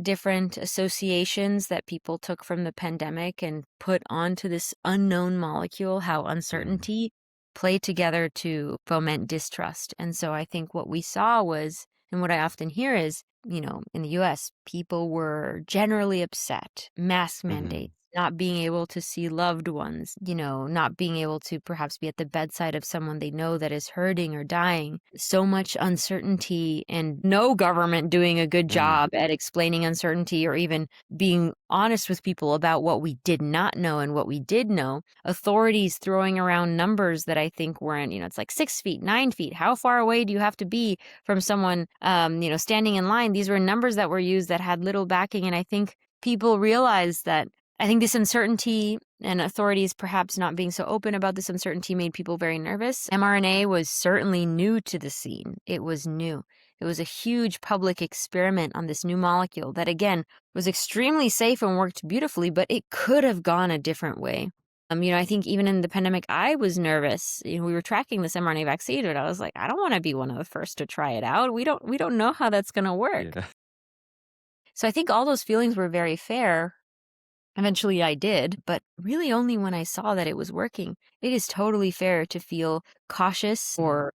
different associations that people took from the pandemic and put onto this unknown molecule, how uncertainty played together to foment distrust. And so I think what we saw was, and what I often hear is, in the US, people were generally upset. Mask mandates, not being able to see loved ones, not being able to perhaps be at the bedside of someone they know that is hurting or dying. So much uncertainty and no government doing a good job at explaining uncertainty or even being honest with people about what we did not know and what we did know. Authorities throwing around numbers that I think weren't, it's like 6 feet, 9 feet. How far away do you have to be from someone, standing in line? These were numbers that were used that had little backing. And I think people realized that I think this uncertainty and authorities perhaps not being so open about this uncertainty made people very nervous. mRNA was certainly new to the scene. It was new. It was a huge public experiment on this new molecule that, again, was extremely safe and worked beautifully, but it could have gone a different way. I think even in the pandemic, I was nervous. We were tracking this mRNA vaccine, and I was like, I don't want to be one of the first to try it out. We don't know how that's going to work. Yeah. So I think all those feelings were very fair. Eventually I did, but really only when I saw that it was working. It is totally fair to feel cautious or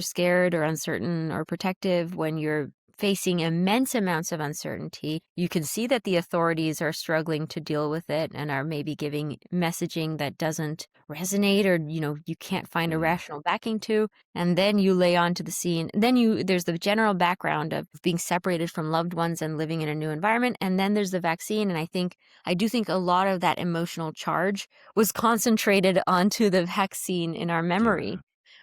scared or uncertain or protective when you're facing immense amounts of uncertainty. You can see that the authorities are struggling to deal with it and are maybe giving messaging that doesn't resonate or, you can't find a rational backing to. And then you lay onto the scene. Then there's the general background of being separated from loved ones and living in a new environment. And then there's the vaccine. And I do think a lot of that emotional charge was concentrated onto the vaccine in our memory. Yeah.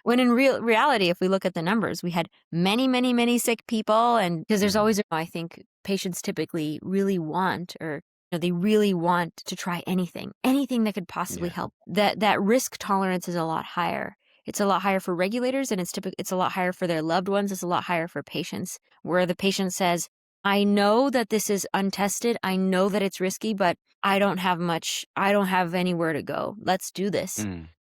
When in reality, if we look at the numbers, we had many, many, many sick people. And because there's always, I think patients typically really want, or they really want to try anything that could possibly help. That risk tolerance is a lot higher. It's a lot higher for regulators, and it's a lot higher for their loved ones. It's a lot higher for patients, where the patient says, I know that this is untested. I know that it's risky, but I don't have anywhere to go. Let's do this.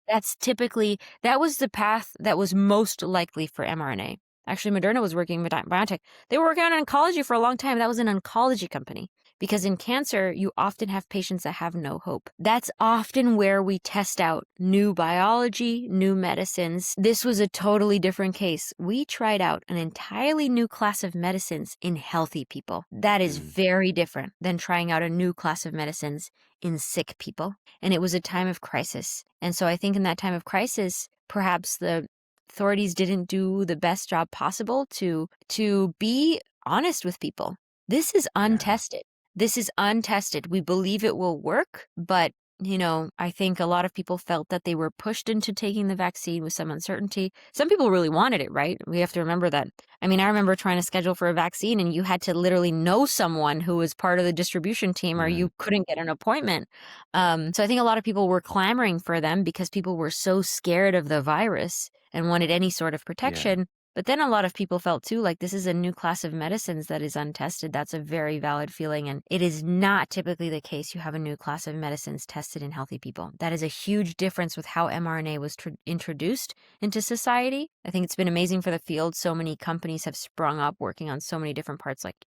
That was the path that was most likely for mRNA. Actually, Moderna was working with biotech. They were working on oncology for a long time. That was an oncology company. Because in cancer, you often have patients that have no hope. That's often where we test out new biology, new medicines. This was a totally different case. We tried out an entirely new class of medicines in healthy people. That is very different than trying out a new class of medicines in sick people. And it was a time of crisis. And so I think in that time of crisis, perhaps the authorities didn't do the best job possible to be honest with people. This is untested. This is untested. We believe it will work, but, I think a lot of people felt that they were pushed into taking the vaccine with some uncertainty. Some people really wanted it, right? We have to remember that. I remember trying to schedule for a vaccine and you had to literally know someone who was part of the distribution team or you couldn't get an appointment. So I think a lot of people were clamoring for them because people were so scared of the virus and wanted any sort of protection. Yeah. But then a lot of people felt too like this is a new class of medicines that is untested. That's a very valid feeling. And it is not typically the case you have a new class of medicines tested in healthy people. That is a huge difference with how mRNA was introduced into society. I think it's been amazing for the field. So many companies have sprung up working on so many different parts, like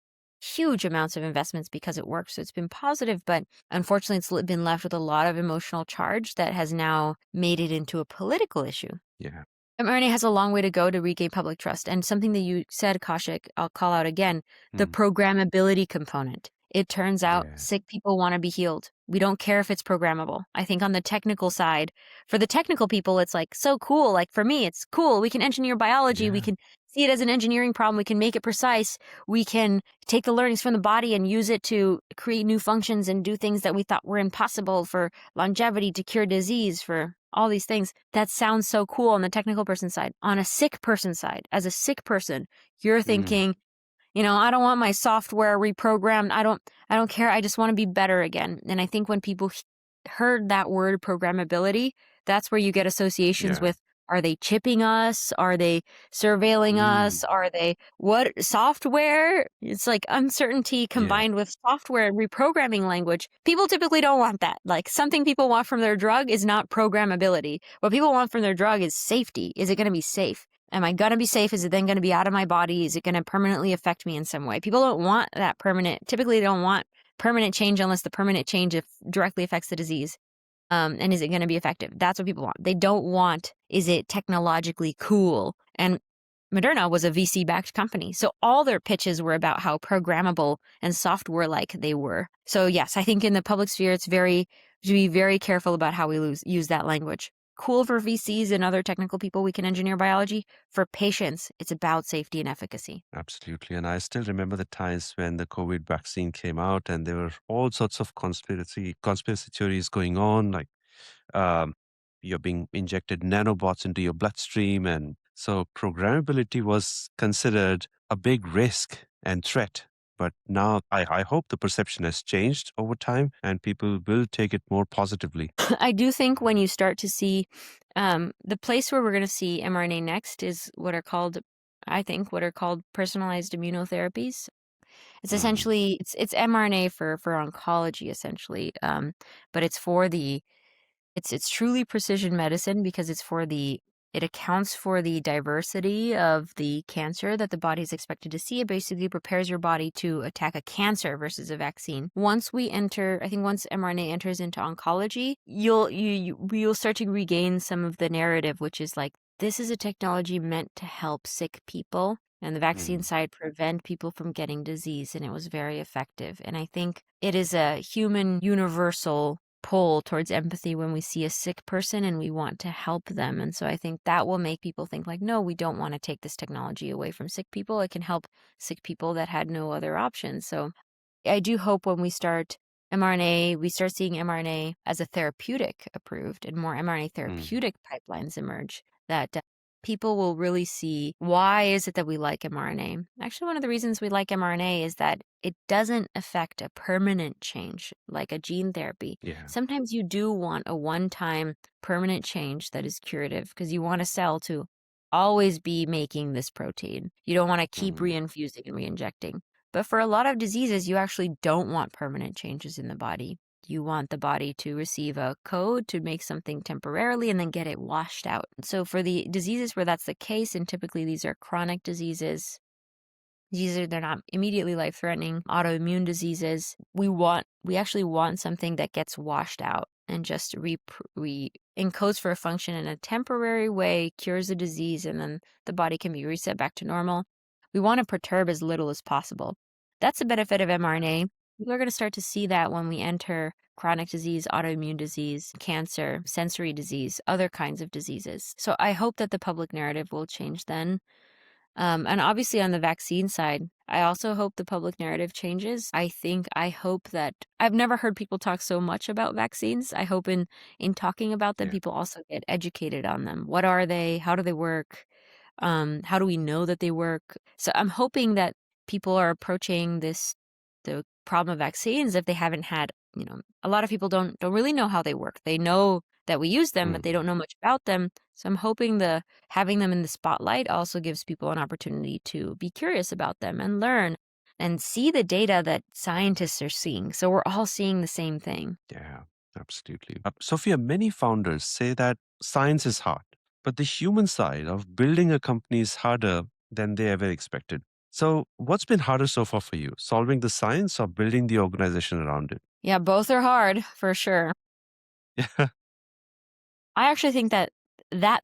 huge amounts of investments because it works. So it's been positive, but unfortunately it's been left with a lot of emotional charge that has now made it into a political issue. Yeah. mRNA has a long way to go to regain public trust. And something that you said, Kaushik, I'll call out again, the programmability component. It turns out Yeah. sick people want to be healed. We don't care if it's programmable. I think on the technical side, for the technical people, it's like so cool. Like for me, it's cool. We can engineer biology. We Yeah. can see it as an engineering problem. We can make it precise. We can take the learnings from the body and use it to create new functions and do things that we thought were impossible for longevity, to cure disease, for all these things. That sounds so cool on the technical person side. On a sick person side, as a sick person, you're Mm. thinking, I don't want my software reprogrammed. I don't care. I just want to be better again. And I think when people heard that word programmability, that's where you get associations Yeah. with, are they chipping us? Are they surveilling Mm. us? Are they what software? It's like uncertainty Yeah. combined with software and reprogramming language. People typically don't want that. Like something people want from their drug is not programmability. What people want from their drug is safety. Is it going to be safe? Am I going to be safe? Is it then going to be out of my body? Is it going to permanently affect me in some way? People don't want that typically they don't want permanent change unless the permanent change directly affects the disease. And is it going to be effective? That's what people want. They don't want, is it technologically cool? And Moderna was a VC-backed company. So all their pitches were about how programmable and software-like they were. So yes, I think in the public sphere, we should be very careful about how we use that language. Cool for VCs and other technical people, we can engineer biology. For patients, it's about safety and efficacy. Absolutely. And I still remember the times when the COVID vaccine came out and there were all sorts of conspiracy theories going on, like um, you're being injected nanobots into your bloodstream. And so programmability was considered a big risk and threat. But now I hope the perception has changed over time and people will take it more positively. I do think when you start to see the place where we're going to see mRNA next is what are called personalized immunotherapies. It's Mm. essentially it's mRNA for oncology essentially, but it's truly precision medicine because it accounts for the diversity of the cancer that the body is expected to see. It basically prepares your body to attack a cancer versus a vaccine. Once mRNA enters into oncology, you'll start to regain some of the narrative, which is like, this is a technology meant to help sick people. And the vaccine Mm. side prevent people from getting disease, and it was very effective. And I think it is a human universal pull towards empathy when we see a sick person and we want to help them. And so I think that will make people think like, no, we don't want to take this technology away from sick people. It can help sick people that had no other options. So I do hope when we start seeing mRNA as a therapeutic approved and more mRNA Mm. therapeutic pipelines emerge, that people will really see why is it that we like mRNA. Actually, one of the reasons we like mRNA is that it doesn't affect a permanent change like a gene therapy. Yeah. Sometimes you do want a one-time permanent change that is curative because you want a cell to always be making this protein. You don't want to keep Mm. reinfusing and reinjecting. But for a lot of diseases, you actually don't want permanent changes in the body. You want the body to receive a code to make something temporarily and then get it washed out. So for the diseases where that's the case, and typically these are chronic diseases, they're not immediately life-threatening, autoimmune diseases, we actually want something that gets washed out and just encodes for a function in a temporary way, cures the disease, and then the body can be reset back to normal. We want to perturb as little as possible. That's the benefit of mRNA. We're going to start to see that when we enter chronic disease, autoimmune disease, cancer, sensory disease, other kinds of diseases. So I hope that the public narrative will change then. And obviously on the vaccine side, I also hope the public narrative changes. I hope that I've never heard people talk so much about vaccines. I hope in talking about them, Yeah. people also get educated on them. What are they? How do they work? How do we know that they work? So I'm hoping that people are approaching the problem of vaccines if they haven't had, a lot of people don't really know how they work. They know that we use them, but they Mm. don't know much about them. So I'm hoping having them in the spotlight also gives people an opportunity to be curious about them and learn and see the data that scientists are seeing. So we're all seeing the same thing. Yeah, absolutely. Sophia, many founders say that science is hard, but the human side of building a company is harder than they ever expected. So, what's been harder so far for you, solving the science or building the organization around it? Yeah, both are hard for sure. Yeah. I actually think that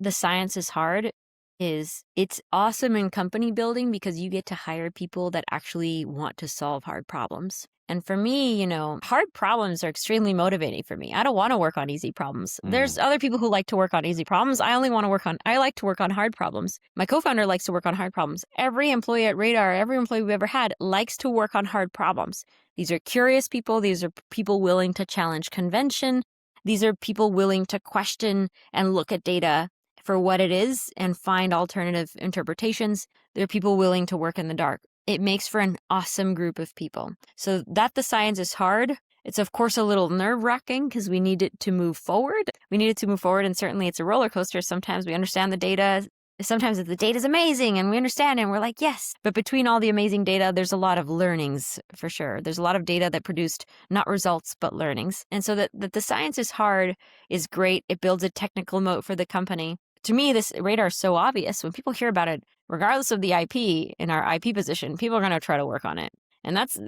the science is hard is it's awesome in company building because you get to hire people that actually want to solve hard problems. And for me, hard problems are extremely motivating for me. I don't want to work on easy problems. There's other people who like to work on easy problems. I like to work on hard problems. My co-founder likes to work on hard problems. Every employee at Radar, every employee we've ever had likes to work on hard problems. These are curious people. These are people willing to challenge convention. These are people willing to question and look at data for what it is and find alternative interpretations. They're people willing to work in the dark. It makes for an awesome group of people. So that the science is hard. It's of course a little nerve-wracking because we need it to move forward. And certainly it's a roller coaster. Sometimes we understand the data. Sometimes the data is amazing and we understand it and we're like, yes. But between all the amazing data, there's a lot of learnings for sure. There's a lot of data that produced not results, but learnings. And so that the science is hard is great. It builds a technical moat for the company. To me, this Radar is so obvious. When people hear about it, regardless of the IP in our IP position, people are going to try to work on it. And that's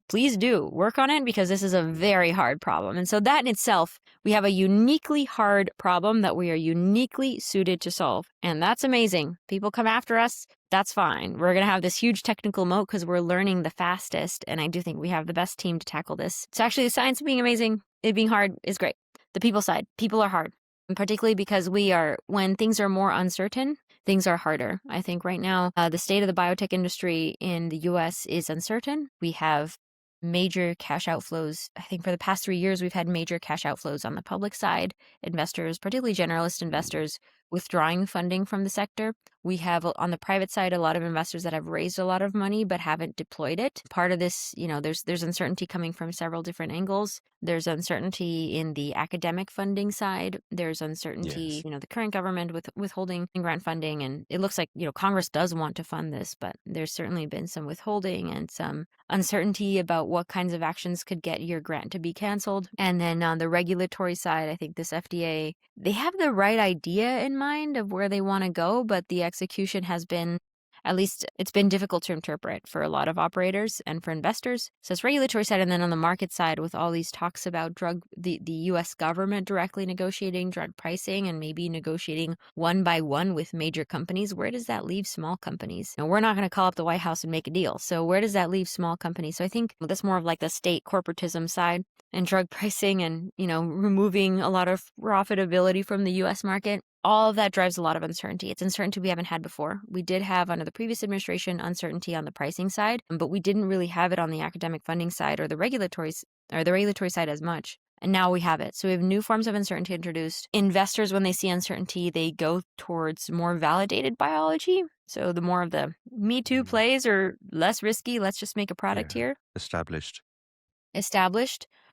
please do work on it because this is a very hard problem. And so that in itself, we have a uniquely hard problem that we are uniquely suited to solve. And that's amazing. People come after us. That's fine. We're going to have this huge technical moat because we're learning the fastest. And I do think we have the best team to tackle this. So actually the science being amazing, it being hard is great. The people side, people are hard. And particularly because when things are more uncertain, things are harder. I think right now, the state of the biotech industry in the US is uncertain. We have major cash outflows. I think for the past 3 years, we've had major cash outflows on the public side. Investors, particularly generalist investors, withdrawing funding from the sector. We have on the private side a lot of investors that have raised a lot of money but haven't deployed it. Part of this, there's uncertainty coming from several different angles. There's uncertainty in the academic funding side. There's uncertainty, Yes. the current government with withholding grant funding. And it looks like, Congress does want to fund this, but there's certainly been some withholding and some uncertainty about what kinds of actions could get your grant to be canceled. And then on the regulatory side, I think this FDA, they have the right idea in mind of where they want to go, but the execution has been, at least it's been difficult to interpret for a lot of operators and for investors. So it's regulatory side. And then on the market side, with all these talks about the US government directly negotiating drug pricing and maybe negotiating one by one with major companies, where does that leave small companies? Now, we're not going to call up the White House and make a deal. So where does that leave small companies? So I think that's more of like the state corporatism side and drug pricing and, removing a lot of profitability from the US market. All of that drives a lot of uncertainty. It's uncertainty we haven't had before. We did have under the previous administration uncertainty on the pricing side, but we didn't really have it on the academic funding side or the regulatory side as much. And now we have it. So we have new forms of uncertainty introduced. Investors, when they see uncertainty, they go towards more validated biology. So the more of the Me Too plays are less risky. Let's just make a product here. Established,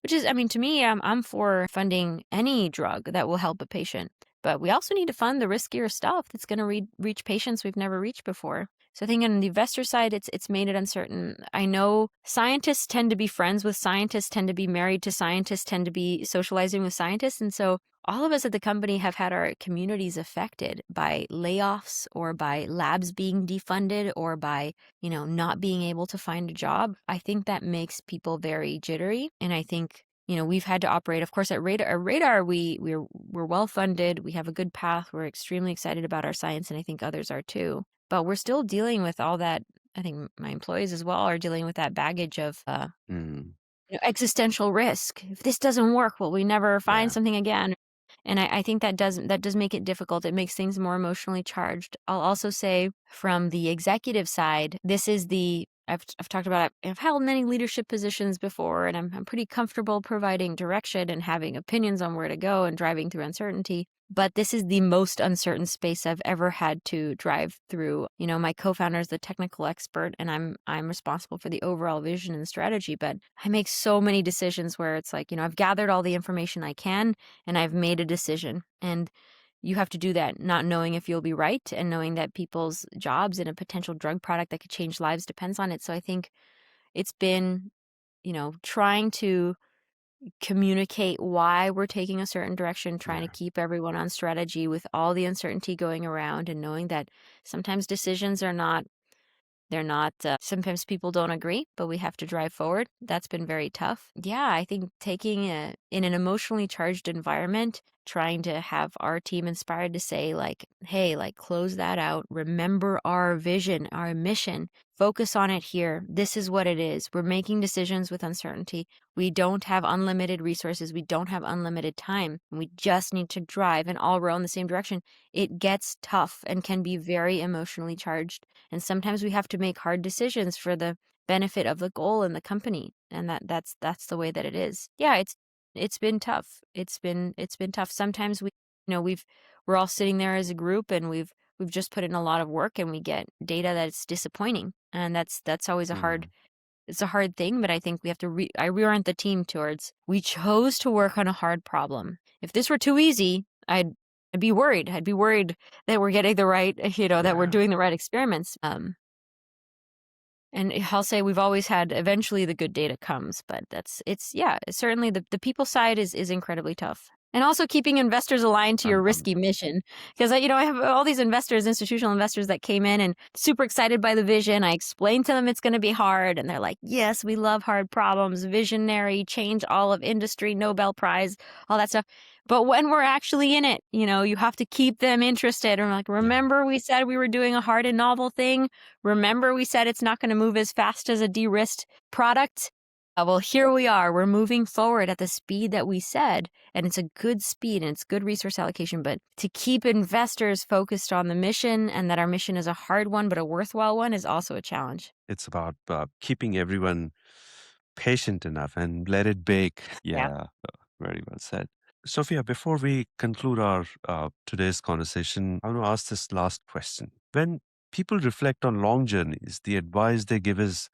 Which is, to me, I'm for funding any drug that will help a patient. But we also need to fund the riskier stuff that's going to reach patients we've never reached before. So I think on the investor side, it's made it uncertain. I know scientists tend to be friends with scientists, tend to be married to scientists, tend to be socializing with scientists. And so all of us at the company have had our communities affected by layoffs or by labs being defunded or by, not being able to find a job. I think that makes people very jittery. And I think we've had to operate, of course, at Radar, we're well funded. We have a good path. We're extremely excited about our science, and I think others are too. But we're still dealing with all that. I think my employees as well are dealing with that baggage of existential risk. If this doesn't work, will we never find something again? And I think that does make it difficult. It makes things more emotionally charged. I'll also say from the executive side, this is I've talked about I've held many leadership positions before, and I'm pretty comfortable providing direction and having opinions on where to go and driving through uncertainty. But this is the most uncertain space I've ever had to drive through. My co-founder is the technical expert, and I'm responsible for the overall vision and strategy. But I make so many decisions where it's like, I've gathered all the information I can, and I've made a decision. And you have to do that, not knowing if you'll be right and knowing that people's jobs and a potential drug product that could change lives depends on it. So I think it's been, trying to communicate why we're taking a certain direction, trying to keep everyone on strategy with all the uncertainty going around and knowing that sometimes decisions are not They're not, sometimes people don't agree, but we have to drive forward. That's been very tough. Yeah, I think in an emotionally charged environment, trying to have our team inspired to say, like, hey, like, close that out. Remember our vision, our mission. Focus on it here. This is what it is. We're making decisions with uncertainty. We don't have unlimited resources. We don't have unlimited time. We just need to drive and all row in the same direction. It gets tough and can be very emotionally charged. And sometimes we have to make hard decisions for the benefit of the goal and the company. And that's the way that it is. Yeah, it's been tough. It's been tough. Sometimes we're all sitting there as a group and we've just put in a lot of work and we get data that's disappointing. And that's always a hard it's a hard thing, but I think we have to reorient the team towards we chose to work on a hard problem. If this were too easy, I'd be worried. I'd be worried that we're getting the right, that we're doing the right experiments. And I'll say we've always had, eventually the good data comes, but certainly the people side is incredibly tough. And also keeping investors aligned to your risky mission. Because, I have all these investors, institutional investors that came in and super excited by the vision. I explained to them it's going to be hard. And they're like, yes, we love hard problems, visionary, change all of industry, Nobel Prize, all that stuff. But when we're actually in it, you have to keep them interested. And like, remember we said we were doing a hard and novel thing? Remember we said it's not going to move as fast as a de-risked product? Well, here we are. We're moving forward at the speed that we said, and it's a good speed and it's good resource allocation. But to keep investors focused on the mission and that our mission is a hard one but a worthwhile one is also a challenge. It's about keeping everyone patient enough and let it bake. Yeah, very well said. Sophia, before we conclude our today's conversation, I want to ask this last question. When people reflect on long journeys, the advice they give is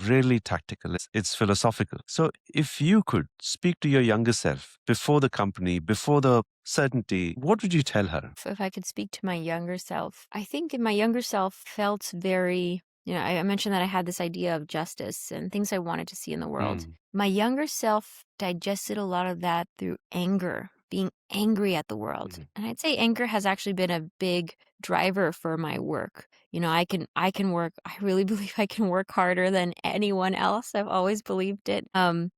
really tactical. It's philosophical. So if you could speak to your younger self before the company, before the certainty, what would you tell her? If I could speak to my younger self, I think my younger self felt very, I mentioned that I had this idea of justice and things I wanted to see in the world. My younger self digested a lot of that through anger, being angry at the world. And I'd say anger has actually been a big driver for my work. I can work, I really believe I can work harder than anyone else. I've always believed it. And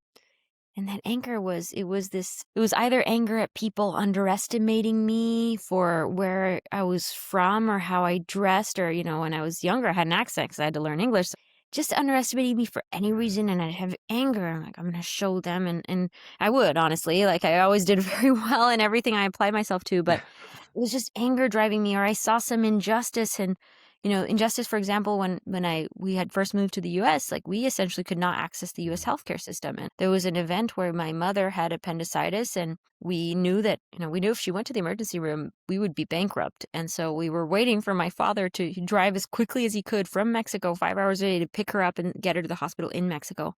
that anger was either anger at people underestimating me for where I was from or how I dressed, or, when I was younger, I had an accent because I had to learn English. So just underestimating me for any reason, and I'd have anger. I'm like, I'm going to show them. And I would, honestly, like I always did very well in everything I applied myself to, but it was just anger driving me, or I saw some injustice. And injustice, for example, when we had first moved to the U.S., like we essentially could not access the U.S. healthcare system. And there was an event where my mother had appendicitis, and we knew that, we knew if she went to the emergency room, we would be bankrupt. And so we were waiting for my father to drive as quickly as he could from Mexico, 5 hours a day, to pick her up and get her to the hospital in Mexico.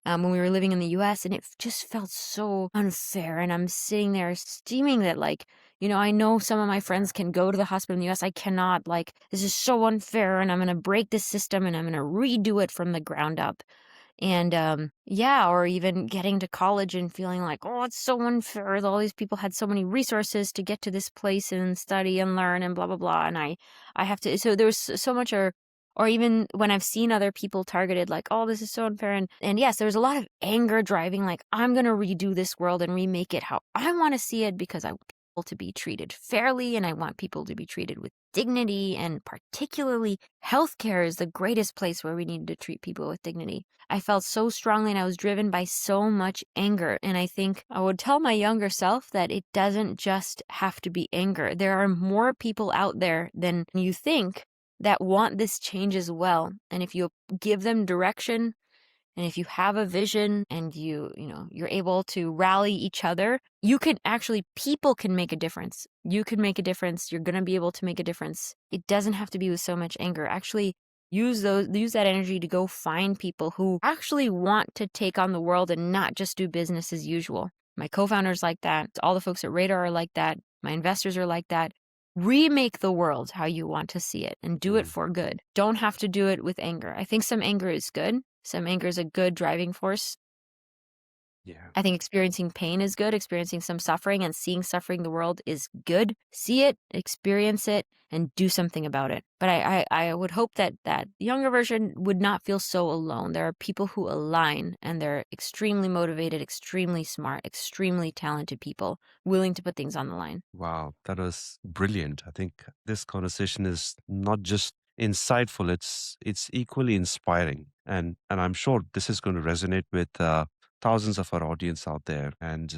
When we were living in the US, and it just felt so unfair. And I'm sitting there steaming that, like, I know some of my friends can go to the hospital in the US. I cannot. Like, this is so unfair, and I'm going to break this system and I'm going to redo it from the ground up. And or even getting to college and feeling like, oh, it's so unfair. All these people had so many resources to get to this place and study and learn and blah, blah, blah. And I have to, so there was so much, or even when I've seen other people targeted, like, oh, this is so unfair. And yes, there was a lot of anger driving, like, I'm going to redo this world and remake it how I want to see it, because I want people to be treated fairly, and I want people to be treated with dignity. And particularly healthcare is the greatest place where we need to treat people with dignity. I felt so strongly, and I was driven by so much anger. And I think I would tell my younger self that it doesn't just have to be anger. There are more people out there than you think that want this change as well. And if you give them direction, and if you have a vision, and you're able to rally each other, people can make a difference. You can make a difference. You're going to be able to make a difference. It doesn't have to be with so much anger. Actually, use that energy to go find people who actually want to take on the world and not just do business as usual. My co-founders like that. All the folks at Radar are like that. My investors are like that. Remake the world how you want to see it, and do it for good. Don't have to do it with anger. I think some anger is good. Some anger is a good driving force. Yeah. I think experiencing pain is good, experiencing some suffering and seeing suffering in the world is good. See it, experience it, and do something about it. But I would hope that that younger version would not feel so alone. There are people who align, and they're extremely motivated, extremely smart, extremely talented people willing to put things on the line. Wow, that was brilliant. I think this conversation is not just insightful, it's equally inspiring. And I'm sure this is going to resonate with thousands of our audience out there. And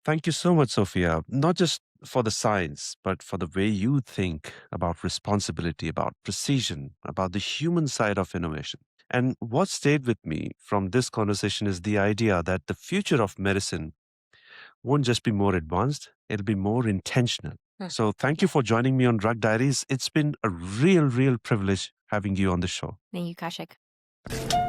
thank you so much, Sophia, not just for the science, but for the way you think about responsibility, about precision, about the human side of innovation. And what stayed with me from this conversation is the idea that the future of medicine won't just be more advanced, it'll be more intentional. So thank you for joining me on Drug Diaries. It's been a real privilege having you on the show. Thank you, Kaushik.